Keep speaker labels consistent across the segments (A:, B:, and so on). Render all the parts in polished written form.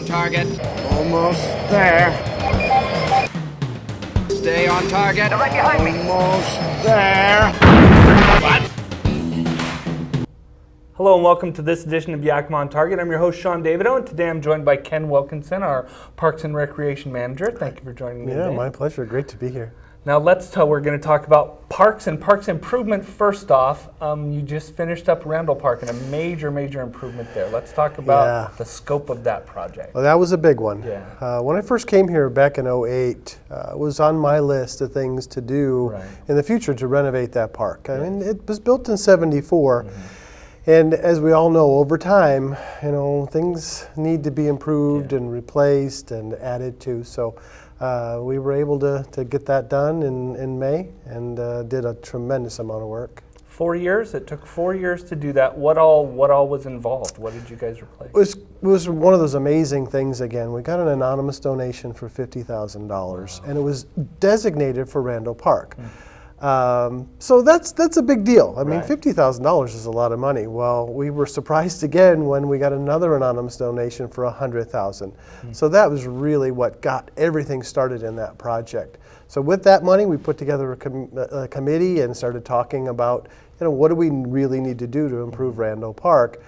A: on target.
B: Almost there.
A: Stay on target.
C: They're right behind me.
B: Almost there.
A: What?
D: Hello and welcome to this edition of Yakima on Target. I'm your host, Sean Davido, and today I'm joined by Ken Wilkinson, our Parks and Recreation Manager. Thank you for joining me today.
B: My pleasure. Great to be here.
D: Now we're going to talk about parks and parks improvement. First off, you just finished up Randall Park and a major improvement there. Let's talk about the scope of that project.
B: Well, that was a big one.
D: Yeah.
B: When I first came here back in '08, it was on my list of things to do in the future to renovate that park. I mean, it was built in '74. And as we all know, over time, things need to be improved and replaced and added to. So we were able to get that done in May and did a tremendous amount of work.
D: 4 years? It took 4 years to do that. What all was involved? What did you guys replace?
B: It was one of those amazing things again. We got an anonymous donation for $50,000, and it was designated for Randall Park. So that's a big deal. I mean, $50,000 is a lot of money. Well, we were surprised again when we got another anonymous donation for $100,000. So that was really what got everything started in that project. So with that money, we put together a committee and started talking about, what do we really need to do to improve Randall Park?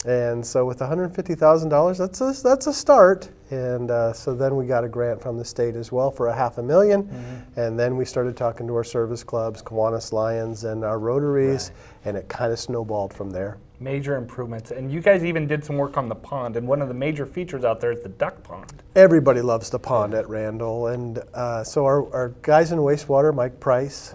B: And so with $150,000, that's a start. And so then we got a grant from the state as well for $500,000. And then we started talking to our service clubs, Kiwanis Lions, and our Rotaries, and it kind of snowballed from there.
D: Major improvements. And you guys even did some work on the pond, and one of the major features out there is the duck pond.
B: Everybody loves the pond at Randall, and so our guys in wastewater, Mike Price,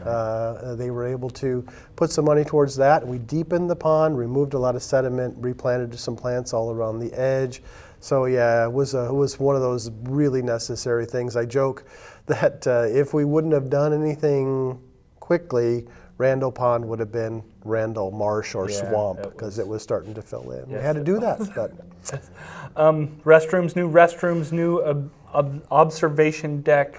B: they were able to put some money towards that. We deepened the pond, removed a lot of sediment, replanted some plants all around the edge. So yeah, it was one of those really necessary things. I joke that if we wouldn't have done anything quickly, Randall Pond would have been Randall Marsh or Swamp because it was starting to fill in. We had to do that. But.
D: Restrooms, new observation deck,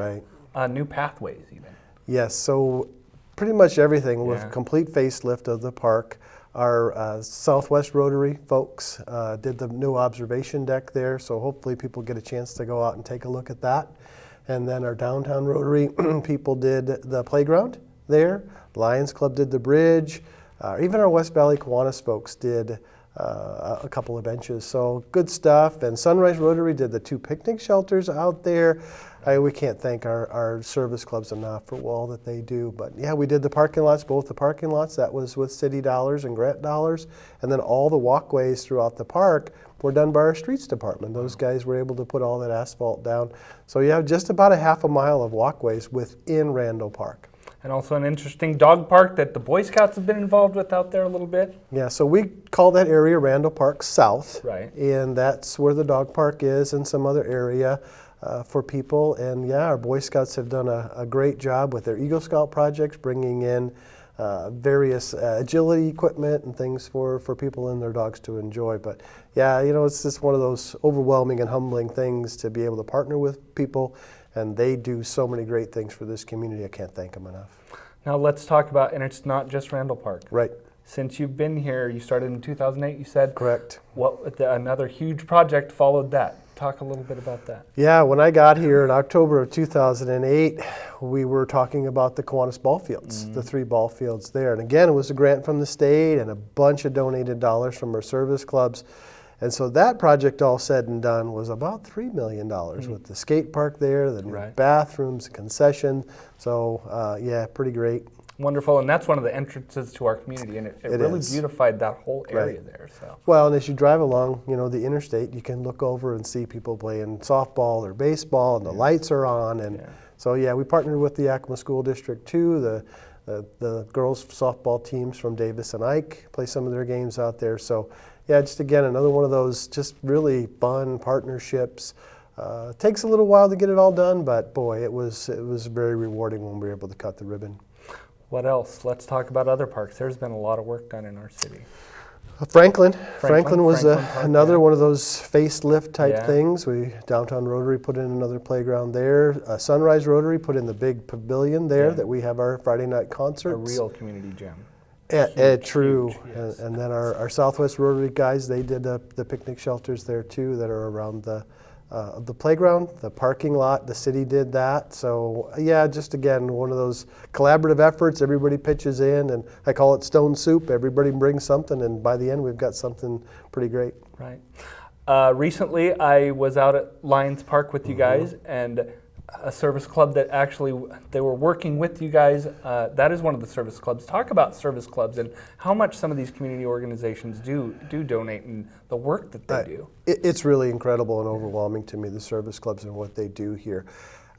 D: new pathways even.
B: Yes, so pretty much everything with complete facelift of the park. Our Southwest Rotary folks did the new observation deck there, so hopefully people get a chance to go out and take a look at that. And then our downtown Rotary people did the playground there. Lions Club did the bridge. Even our West Valley Kiwanis folks did a couple of benches. So good stuff. And Sunrise Rotary did the 2 picnic shelters out there. We can't thank our service clubs enough for all that they do. But yeah, we did the parking lots, both the parking lots. That was with city dollars and grant dollars. And then all the walkways throughout the park were done by our streets department. Those guys were able to put all that asphalt down. So you have just about a half a mile of walkways within Randall Park.
D: And also an interesting dog park that the Boy Scouts have been involved with out there a little bit.
B: Yeah, so we call that area Randall Park South.
D: Right.
B: And that's where the dog park is and some other area for people. And yeah, our Boy Scouts have done a great job with their Eagle Scout projects, bringing in various agility equipment and things for people and their dogs to enjoy. But yeah, it's just one of those overwhelming and humbling things to be able to partner with people. And they do so many great things for this community. I can't thank them enough.
D: Now let's talk about, and it's not just Randall Park.
B: Right.
D: Since you've been here, you started in 2008, you said?
B: Correct.
D: Another huge project followed that. Talk a little bit about that.
B: Yeah, when I got here in October of 2008, we were talking about the Kiwanis ball fields, the 3 ball fields there. And again, it was a grant from the state and a bunch of donated dollars from our service clubs. And so that project, all said and done, was about $3 million with the skate park there, the new bathrooms, concession. So yeah, pretty great.
D: Wonderful, and that's one of the entrances to our community, and it really beautified that whole area there. So
B: well, and as you drive along, the interstate, you can look over and see people playing softball or baseball, and the lights are on. And so yeah, we partnered with the Yakima School District too. The girls softball teams from Davis and Ike play some of their games out there. So yeah, just again, another one of those just really fun partnerships. Takes a little while to get it all done, but boy, it was very rewarding when we were able to cut the ribbon.
D: What else? Let's talk about other parks. There's been a lot of work done in our city.
B: Franklin was another one of those facelift type things. Downtown Rotary put in another playground there. Sunrise Rotary put in the big pavilion there that we have our Friday night concerts.
D: A real community gem.
B: True.
D: Huge, yes.
B: And then our Southwest Rotary guys, they did the picnic shelters there too that are around the of the playground, the parking lot, the city did that. So yeah, just again, one of those collaborative efforts, everybody pitches in, and I call it stone soup. Everybody brings something, and by the end we've got something pretty great.
D: Right. Recently I was out at Lions Park with you guys, and a service club that actually, they were working with you guys. That is one of the service clubs. Talk about service clubs and how much some of these community organizations do donate and the work that they do.
B: It's really incredible and overwhelming to me, the service clubs and what they do here.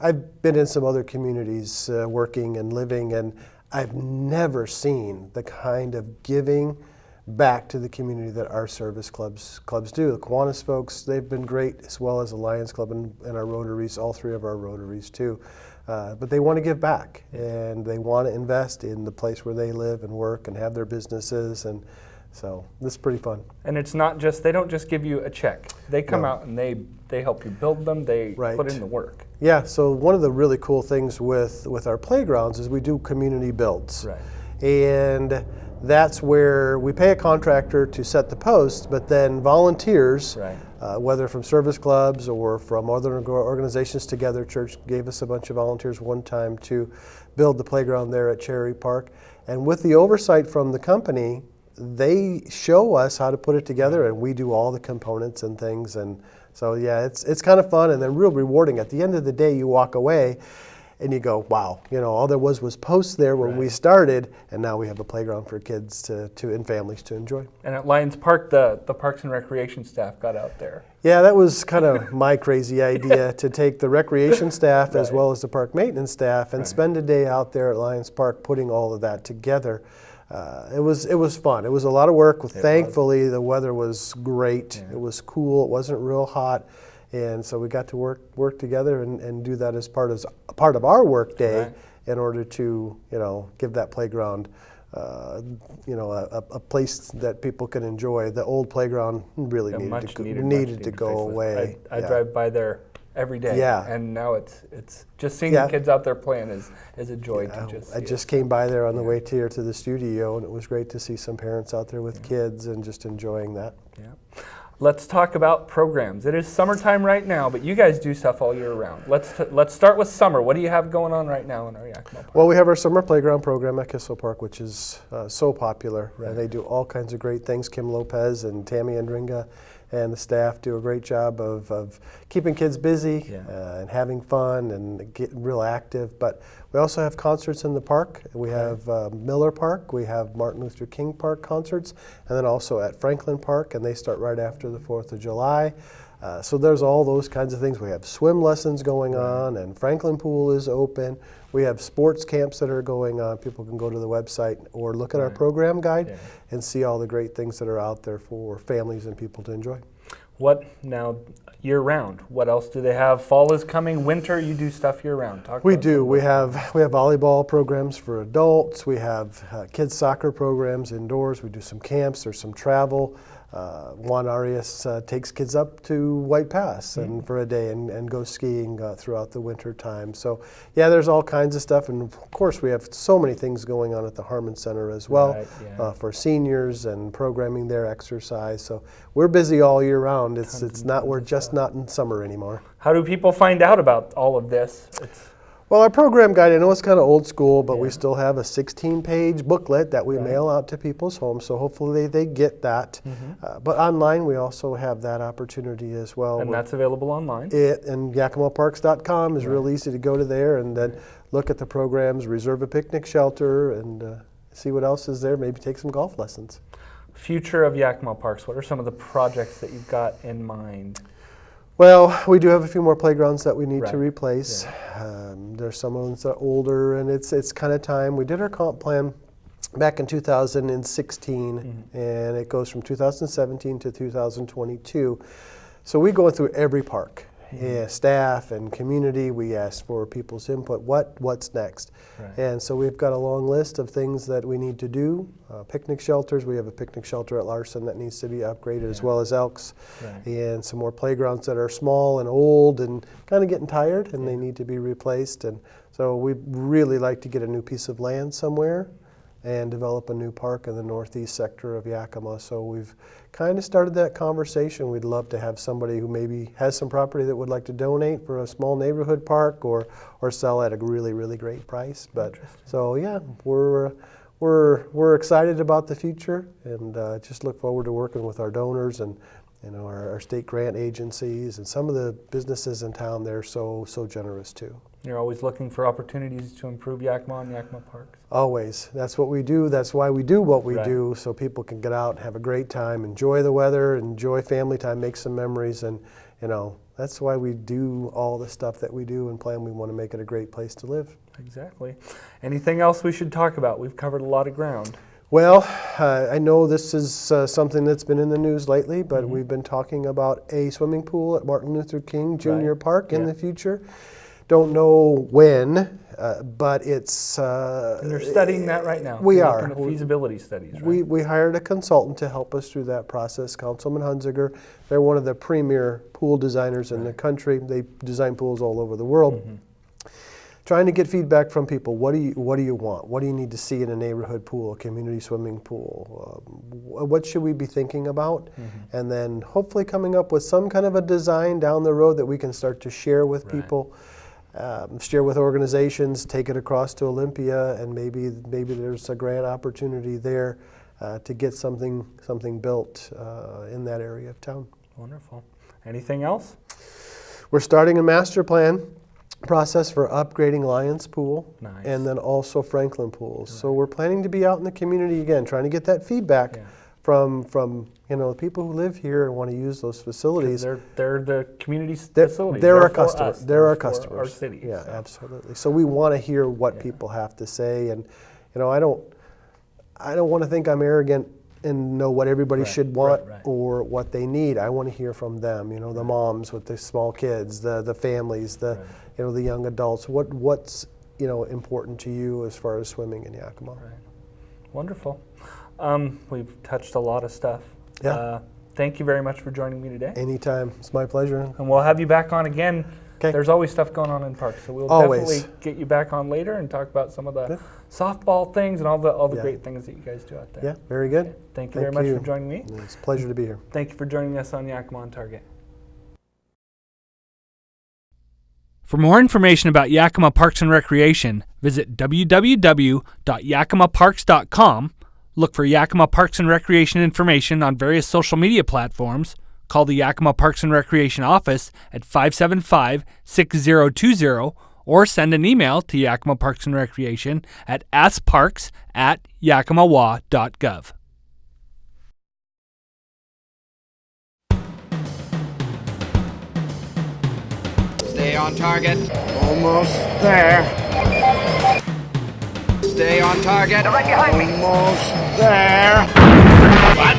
B: I've been in some other communities working and living, and I've never seen the kind of giving back to the community that our service clubs do. The Kiwanis folks, they've been great, as well as the Lions Club and our Rotaries, all three of our Rotaries too. But they want to give back, and they want to invest in the place where they live and work and have their businesses, and so this is pretty fun.
D: And it's not just, they don't just give you a check. They come out and they help you build them, they put in the work.
B: Yeah, so one of the really cool things with our playgrounds is we do community builds.
D: Right.
B: And that's where we pay a contractor to set the posts, but then volunteers, whether from service clubs or from other organizations together. Church gave us a bunch of volunteers one time to build the playground there at Cherry Park. And with the oversight from the company, they show us how to put it together, and we do all the components and things. And so yeah, it's kind of fun and then real rewarding. At the end of the day, you walk away and you go, wow, all there was posts there when we started, and now we have a playground for kids to and families to enjoy.
D: And at Lions Park, the Parks and Recreation staff got out there.
B: Yeah, that was kind of my crazy idea, to take the recreation staff as well as the park maintenance staff and spend a day out there at Lions Park putting all of that together. It was fun. It was a lot of work. Thankfully, the weather was great. It was cool. It wasn't real hot. And so we got to work together and do that as part of our work day in order to give that playground a place that people can enjoy. The old playground really needed to go away.
D: I drive by there every day, and now it's just seeing the kids out there playing is a joy to just see.
B: I just came by there on the way here to the studio, and it was great to see some parents out there with kids and just enjoying that.
D: Yeah. Let's talk about programs. It is summertime right now, but you guys do stuff all year round. Let's start with summer. What do you have going on right now in our Yakima Park?
B: Well, we have our summer playground program at Kissel Park, which is so popular. And they do all kinds of great things. Kim Lopez and Tammy Andringa and the staff do a great job of keeping kids busy and having fun and getting real active. But we also have concerts in the park. We have Miller Park, we have Martin Luther King Park concerts, and then also at Franklin Park, and they start right after the 4th of July. So there's all those kinds of things. We have swim lessons going on, and Franklin Pool is open. We have sports camps that are going on. People can go to the website or look at our program guide and see all the great things that are out there for families and people to enjoy.
D: What now, year round? What else do they have? Fall is coming, winter, you do stuff year round.
B: We do. We have volleyball programs for adults. We have kids soccer programs indoors. We do some camps or some travel. Juan Arias takes kids up to White Pass and for a day and go skiing throughout the winter time. So yeah, there's all kinds of stuff, and of course we have so many things going on at the Harmon Center as well for seniors and programming there, exercise. So we're busy all year round. We're just not in summer anymore.
D: How do people find out about all of this?
B: Well, our program guide, I know it's kind of old school, but we still have a 16-page booklet that we mail out to people's homes, so hopefully they get that. But online, we also have that opportunity as well.
D: And that's available online?
B: And YakimaParks.com is real easy to go to there and then look at the programs, reserve a picnic shelter, and see what else is there, maybe take some golf lessons.
D: Future of Yakima Parks, what are some of the projects that you've got in mind?
B: Well, we do have a few more playgrounds that we need to replace. There's some ones that are older, and it's kind of time. We did our comp plan back in 2016, and it goes from 2017 to 2022. So we go through every park. Staff and community, we ask for people's input. What's next? And so we've got a long list of things that we need to do. Picnic shelters, we have a picnic shelter at Larson that needs to be upgraded, as well as Elks. And some more playgrounds that are small and old and kind of getting tired, and they need to be replaced. And so we'd really like to get a new piece of land somewhere and develop a new park in the northeast sector of Yakima. So we've kind of started that conversation. We'd love to have somebody who maybe has some property that would like to donate for a small neighborhood park or sell at a really, really great price. But so yeah, we're excited about the future, and just look forward to working with our donors and our state grant agencies and some of the businesses in town. They're so generous too.
D: You're always looking for opportunities to improve Yakima and Yakima Parks. Always.
B: That's what we do. That's why we do what we
D: Right.
B: do, so people can get out and have a great time, enjoy the weather, enjoy family time, make some memories, and that's why we do all the stuff that we do and plan. We want to make it a great place to live.
D: Exactly. Anything else we should talk about? We've covered a lot of ground.
B: Well, I know this is something that's been in the news lately, but we've been talking about a swimming pool at Martin Luther King Jr. Park in the future. Don't know when, but it's...
D: and you're studying that right now.
B: We
D: You're
B: are.
D: looking at feasibility studies, right?
B: We hired a consultant to help us through that process, Councilman Hunziger. They're one of the premier pool designers in the country. They design pools all over the world. Trying to get feedback from people. What do you want? What do you need to see in a neighborhood pool, a community swimming pool? What should we be thinking about? And then hopefully coming up with some kind of a design down the road that we can start to share with people, share with organizations, take it across to Olympia, and maybe there's a grant opportunity there to get something built in that area of town.
D: Wonderful. Anything else?
B: We're starting a master plan process for upgrading Lions Pool, and then also Franklin Pools. So we're planning to be out in the community again, trying to get that feedback from the people who live here and want to use those facilities.
D: They're the community's facilities.
B: They're our customers. They're our customers.
D: Our city.
B: Yeah, absolutely. So we want to hear what people have to say, and I don't want to think I'm arrogant and know what everybody should want or what they need. I want to hear from them. The moms with the small kids, the families, the young adults. What's important to you as far as swimming in Yakima?
D: Right. Wonderful. We've touched a lot of stuff.
B: Yeah.
D: Thank you very much for joining me today.
B: Anytime. It's my pleasure.
D: And we'll have you back on again.
B: Okay.
D: There's always stuff going on in parks, so we'll definitely get you back on later and talk about some of the softball things and all the great things that you guys do out there.
B: Yeah, very good.
D: Okay. Thank you very much for joining me.
B: It's a pleasure to be here.
D: Thank you for joining us on Yakima on Target. For more information about Yakima Parks and Recreation, visit www.yakimaparks.com, look for Yakima Parks and Recreation information on various social media platforms, call the Yakima Parks and Recreation office at 575-6020, or send an email to Yakima Parks and Recreation at askparks@yakimawa.gov.
A: Stay on target.
C: Almost there.
A: Stay on target.
C: Right behind me. Almost there.
A: What?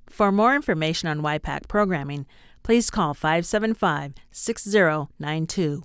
E: For more information on YPAC programming, please call 575-6092.